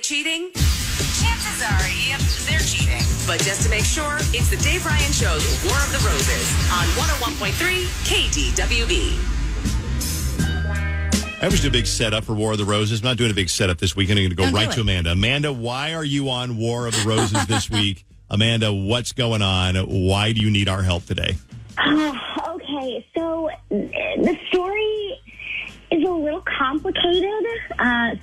cheating? Chances are, yep, they're cheating. But just to make sure, it's the Dave Ryan Show's War of the Roses on 101.3 KDWB. I always do a big setup for War of the Roses. I'm not doing a big setup this week. I'm going to go right to Amanda. Amanda, why are you on War of the Roses this week? Amanda, what's going on? Why do you need our help today? Okay, so the story is a little complicated.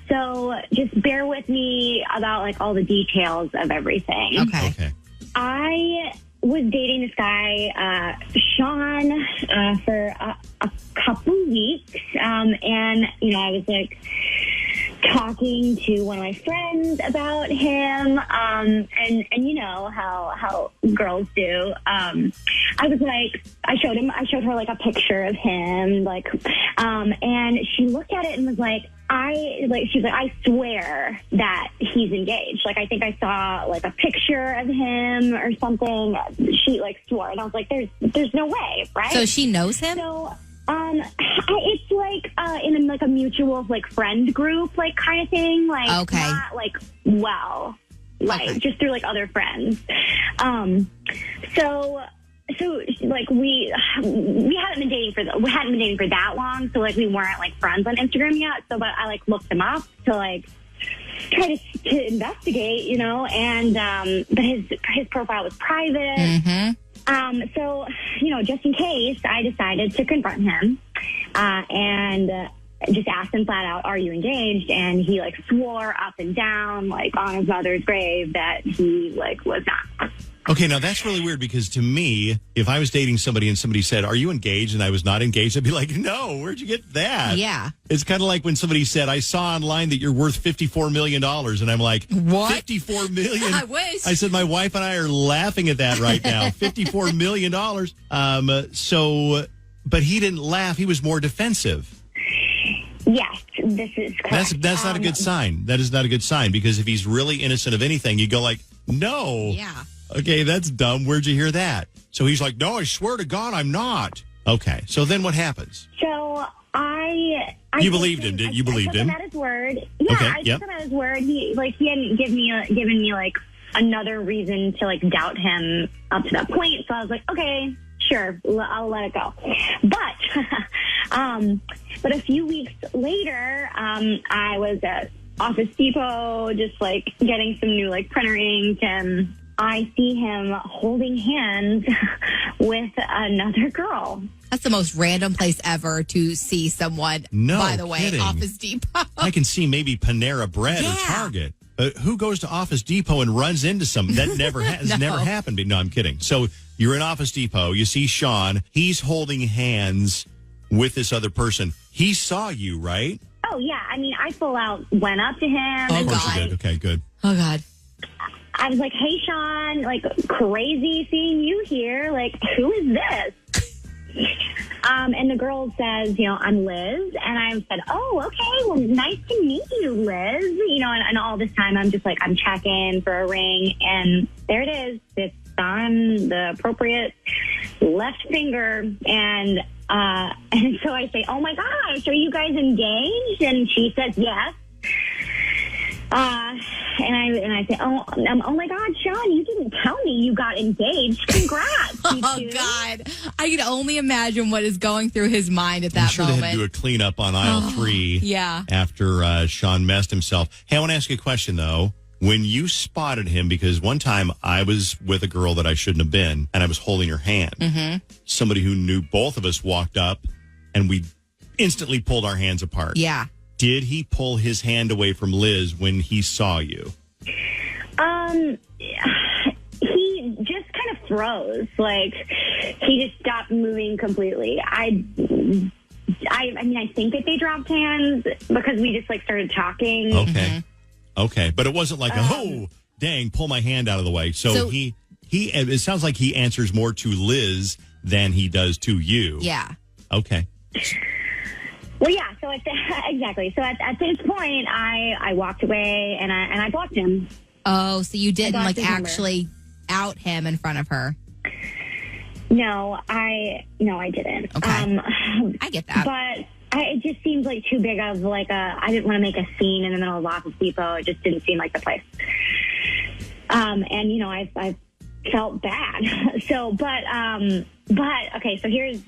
So just bear with me about like all the details of everything. Okay. I was dating this guy, Sean, for a couple weeks. And, you know, I was like talking to one of my friends about him. And you know how girls do. I was like, I showed her like a picture of him, like, and she looked at it and was like, she's like, I swear that he's engaged. Like, I think I saw like a picture of him or something. She like swore, and I was like, there's no way, right? So she knows him? So, it's like in like a mutual like friend group, like kind of thing. Like, not like just through like other friends. So like we hadn't been dating for that long, so like we weren't like friends on Instagram yet. So, but I like looked him up to like try to investigate, you know, and but his profile was private. Mm-hmm. So, you know, just in case, I decided to confront him and just asked him flat out, "Are you engaged?" And he like swore up and down, like on his mother's grave, that he like was not. Okay, now that's really weird because to me, if I was dating somebody and somebody said, "Are you engaged?" and I was not engaged, I'd be like, "No, where'd you get that?" Yeah. It's kind of like when somebody said, "I saw online that you're worth $54 million." And I'm like, what? $54 million? I wish. I said, my wife and I are laughing at that right now. $54 million. But he didn't laugh. He was more defensive. Yes, this is correct. That's not a good sign. That is not a good sign because if he's really innocent of anything, you go like, "No." Yeah. Okay, that's dumb. Where'd you hear that? So he's like, "No, I swear to God, I'm not." Okay, so then what happens? So I you believed him? Did you believe him? I took him at his word. Yeah, okay, I took him at his word. He hadn't given me like another reason to like doubt him up to that point. So I was like, okay, sure, I'll let it go. But a few weeks later, I was at Office Depot just like getting some new like printer ink, and I see him holding hands with another girl. That's the most random place ever to see someone. No, by the way, kidding. Office Depot. I can see maybe Panera Bread or Target. Who goes to Office Depot and runs into something? That never has never happened. No, I'm kidding. So you're in Office Depot. You see Sean. He's holding hands with this other person. He saw you, right? Oh, yeah. I mean, I full out went up to him. Oh, of course you did. Okay, good. Oh, God. I was like, "Hey, Sean, like, crazy seeing you here. Like, who is this?" And the girl says, "You know, I'm Liz." And I said, "Oh, okay. Well, nice to meet you, Liz." You know, and all this time I'm just like, I'm checking for a ring. And there it is. It's on the appropriate left finger. And so I say, "Oh, my gosh, are you guys engaged?" And she says, "Yes." And I say, oh my God, Sean, you didn't tell me you got engaged. Congrats. Oh, God. I can only imagine what is going through his mind at that I'm sure moment. they had to do a cleanup on aisle 3 after Sean messed himself. Hey, I want to ask you a question, though. When you spotted him, because one time I was with a girl that I shouldn't have been, and I was holding her hand. Mm-hmm. Somebody who knew both of us walked up, and we instantly pulled our hands apart. Yeah. Did he pull his hand away from Liz when he saw you? He just kind of froze. Like, he just stopped moving completely. I mean, I think that they dropped hands because we just, like, started talking. Okay. Mm-hmm. Okay. But it wasn't like, oh, dang, pull my hand out of the way. So he it sounds like he answers more to Liz than he does to you. Yeah. Okay. Well, yeah, so exactly. So at this point, I walked away and I blocked him. Oh, so you didn't like actually number. Out him in front of her? No, I didn't. Okay. I get that. But it just seems like too big of like I didn't want to make a scene in the middle of Office Depot. It just didn't seem like the place. And, you know, I felt bad. So, but okay, so here's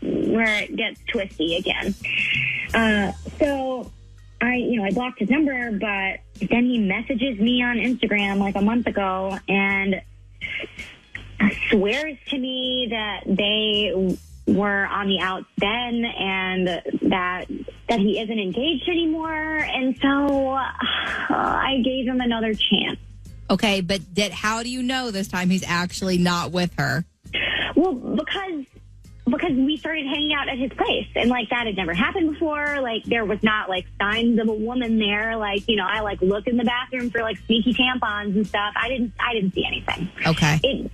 where it gets twisty again. So I blocked his number, but then he messages me on Instagram like a month ago and swears to me that they were on the outs then and that he isn't engaged anymore. And so I gave him another chance. Okay, but how do you know this time he's actually not with her? Well, because we started hanging out at his place, and like that had never happened before. Like there was not like signs of a woman there. Like, you know, I like looked in the bathroom for like sneaky tampons and stuff. I didn't see anything. Okay, it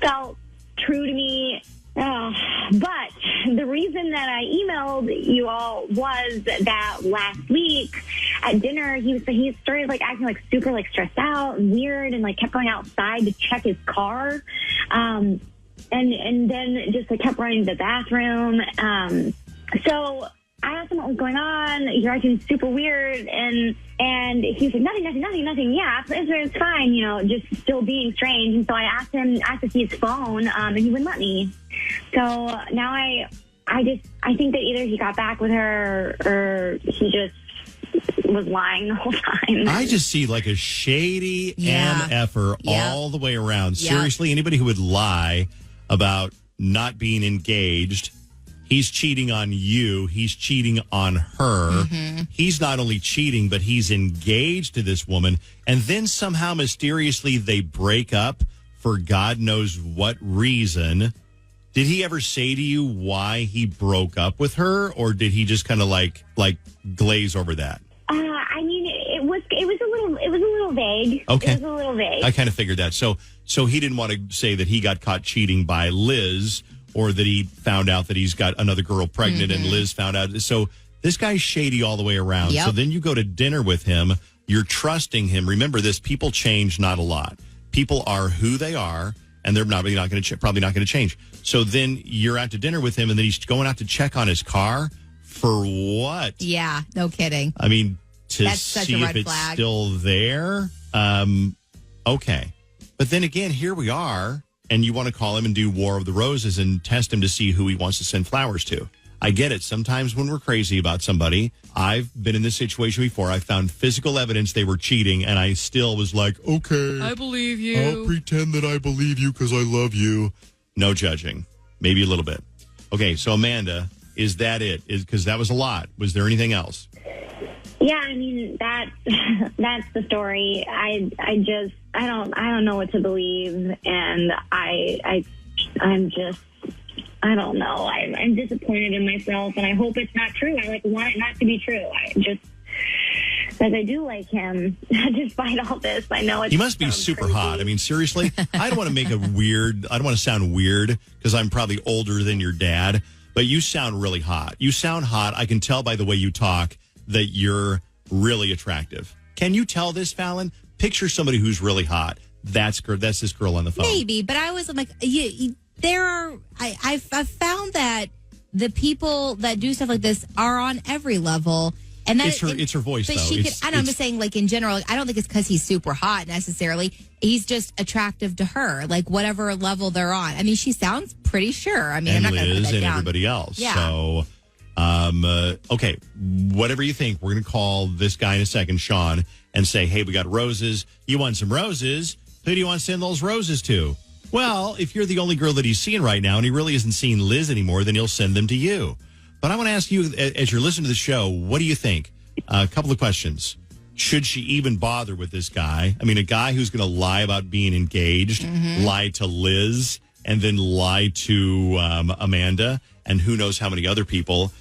felt true to me. But the reason that I emailed you all was that last week at dinner, he started like acting like super like stressed out and weird and like kept going outside to check his car. And then just like kept running to the bathroom. So I asked him what was going on. You're acting super weird. And he said, nothing. Yeah, it's fine, you know, just still being strange. And so I asked to see his phone, and he wouldn't let me. So now I think that either he got back with her or he just was lying the whole time. I just see like a shady MFer all the way around. Seriously, anybody who would lie about not being engaged, he's cheating on you. He's cheating on her. Mm-hmm. He's not only cheating, but he's engaged to this woman. And then somehow mysteriously they break up for God knows what reason. Did he ever say to you why he broke up with her, or did he just kind of like glaze over that? I mean, it was a little vague. Okay. It was a little vague. I kind of figured that. So he didn't want to say that he got caught cheating by Liz, or that he found out that he's got another girl pregnant and Liz found out. So this guy's shady all the way around. Yep. So then you go to dinner with him. You're trusting him. Remember this, people change not a lot. People are who they are, and they're probably not going to change. So then you're out to dinner with him, and then he's going out to check on his car for what? Yeah, no kidding. I mean, That's such a see red if it's flag. still there. Okay. But then again, here we are, and you want to call him and do War of the Roses and test him to see who he wants to send flowers to. I get it. Sometimes when we're crazy about somebody, I've been in this situation before. I found physical evidence they were cheating, and I still was like, okay. I believe you. I'll pretend that I believe you because I love you. No judging. Maybe a little bit. Okay, so Amanda, is that it? Because that was a lot. Was there anything else? Yeah, I mean that's the story. I don't know what to believe, and I'm just I don't know. I'm disappointed in myself, and I hope it's not true. I want it not to be true. Because I do like him, despite all this. I know it's. He must be super crazy. hot. I mean, seriously, I don't want to sound weird because I'm probably older than your dad, but you sound really hot. You sound hot. I can tell by the way you talk that you're really attractive. Can you tell this, Fallon? Picture somebody who's really hot. That's this girl on the phone. Maybe, but I was like, I've found that the people that do stuff like this are on every level. And that it's her voice, but though. I'm just saying, like, in general, I don't think it's because he's super hot necessarily. He's just attractive to her, like, whatever level they're on. I mean, she sounds pretty sure. I mean, and I'm not going to put Liz that and down. everybody else. Yeah. So, okay, whatever you think, we're going to call this guy in a second, Sean, and say, hey, we got roses. You want some roses? Who do you want to send those roses to? Well, if you're the only girl that he's seeing right now and he really isn't seeing Liz anymore, then he'll send them to you. But I want to ask you, as you're listening to the show, what do you think? A couple of questions. Should she even bother with this guy? I mean, a guy who's going to lie about being engaged, lie to Liz, and then lie to Amanda, and who knows how many other people.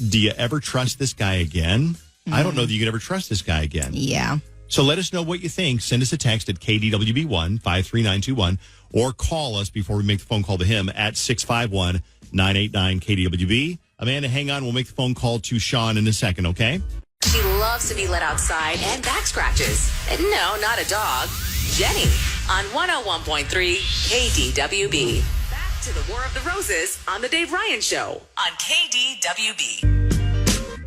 Do you ever trust this guy again? I don't know that you can ever trust this guy again. Yeah. So let us know what you think. Send us a text at KDWB1 53921 or call us before we make the phone call to him at 651-989-KDWB. Amanda, hang on. We'll make the phone call to Sean in a second, okay? She loves to be let outside and back scratches. And no, not a dog. Jenny on 101.3 KDWB. Back to the War of the Roses on the Dave Ryan Show on KDWB.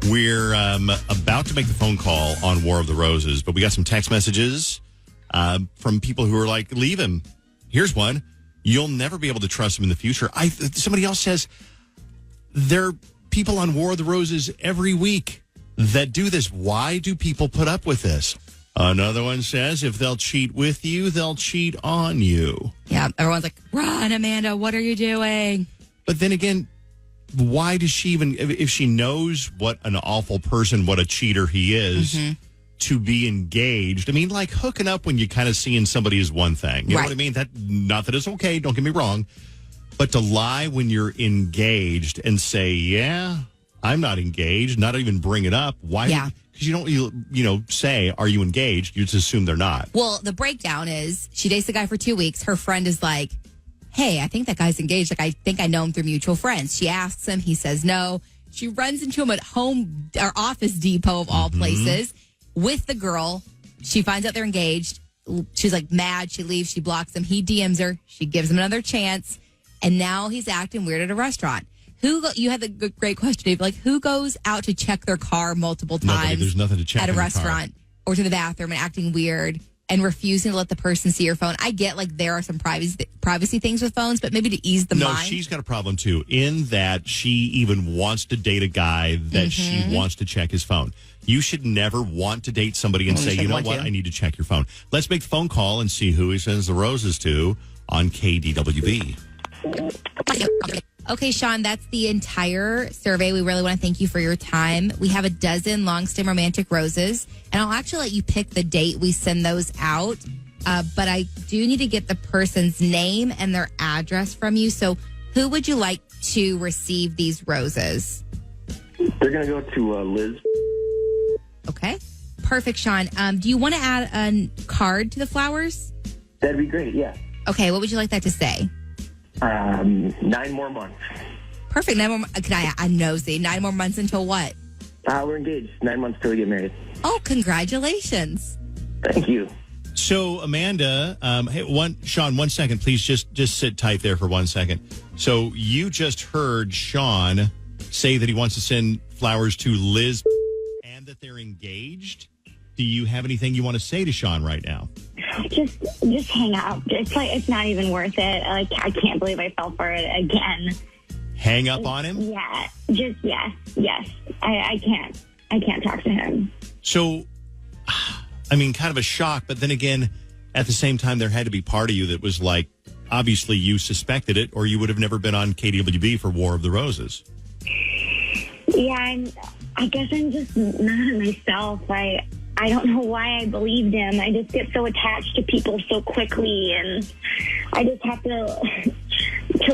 We're about to make the phone call on War of the Roses, but we got some text messages from people who are like, leave him. Here's one. You'll never be able to trust him in the future. Somebody else says, there are people on War of the Roses every week that do this. Why do people put up with this? Another one says, if they'll cheat with you, they'll cheat on you. Yeah, everyone's like, run, Amanda, what are you doing? But then again, why does she even, if she knows what an awful person, what a cheater he is, to be engaged? I mean, like hooking up when you kind of seeing somebody is one thing. You know what I mean? Not that it's okay, don't get me wrong. But to lie when you're engaged and say, yeah, I'm not engaged, not even bring it up. Why? Yeah. Because you don't, say, are you engaged? You just assume they're not. Well, the breakdown is she dates the guy for 2 weeks. Her friend is like, hey, I think that guy's engaged. Like, I think I know him through mutual friends. She asks him. He says no. She runs into him at home or Office Depot of all places with the girl. She finds out they're engaged. She's like mad. She leaves. She blocks him. He DMs her. She gives him another chance. And now he's acting weird at a restaurant. You had the great question, Dave. Like, who goes out to check their car multiple times? Nobody. There's nothing to check at a restaurant or to the bathroom and acting weird and refusing to let the person see your phone. I get like there are some privacy things with phones, but maybe to ease the mind. No, she's got a problem too, in that she even wants to date a guy that she wants to check his phone. You should never want to date somebody and say, you know what, I need to check your phone. Let's make the phone call and see who he sends the roses to on KDWB. Okay, Sean, that's the entire survey. We really want to thank you for your time. We have a dozen long-stem romantic roses, and I'll actually let you pick the date we send those out. But I do need to get the person's name and their address from you. So who would you like to receive these roses? They're going to go to Liz. Okay. Perfect, Sean. Do you want to add a card to the flowers? That'd be great, yeah. Okay, what would you like that to say? 9 more months. Perfect. 9 more. I'm nosy. 9 more months until what? We're engaged. 9 months till we get married. Oh, congratulations. Thank you. So, Amanda, Sean, 1 second, please. Just sit tight there for 1 second. So, you just heard Sean say that he wants to send flowers to Liz and that they're engaged. Do you have anything you want to say to Sean right now? Just hang out. It's not even worth it. Like, I can't believe I fell for it again. Hang up on him? Yeah. Yes. I can't talk to him. So, I mean, kind of a shock, but then again, at the same time, there had to be part of you that was like, obviously you suspected it, or you would have never been on KDWB for War of the Roses. Yeah, I guess I'm just not myself. I don't know why I believed him. I just get so attached to people so quickly, and I just have to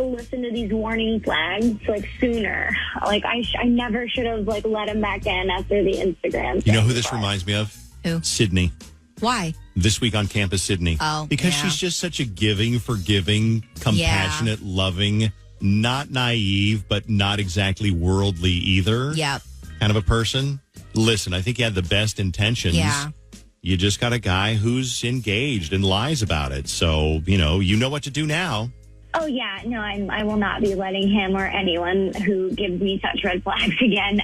listen to these warning flags like sooner. Like I never should have like let him back in after the Instagram. You know who this reminds me of? Who? Sydney. Why? This Week on Campus, Sydney. Oh, because yeah. she's just such a giving, forgiving, compassionate, loving, not naive, but not exactly worldly either. Yep. Kind of a person. Listen, I think you had the best intentions. Yeah. You just got a guy who's engaged and lies about it. So, you know what to do now. Oh, yeah. No, I will not be letting him or anyone who gives me such red flags again.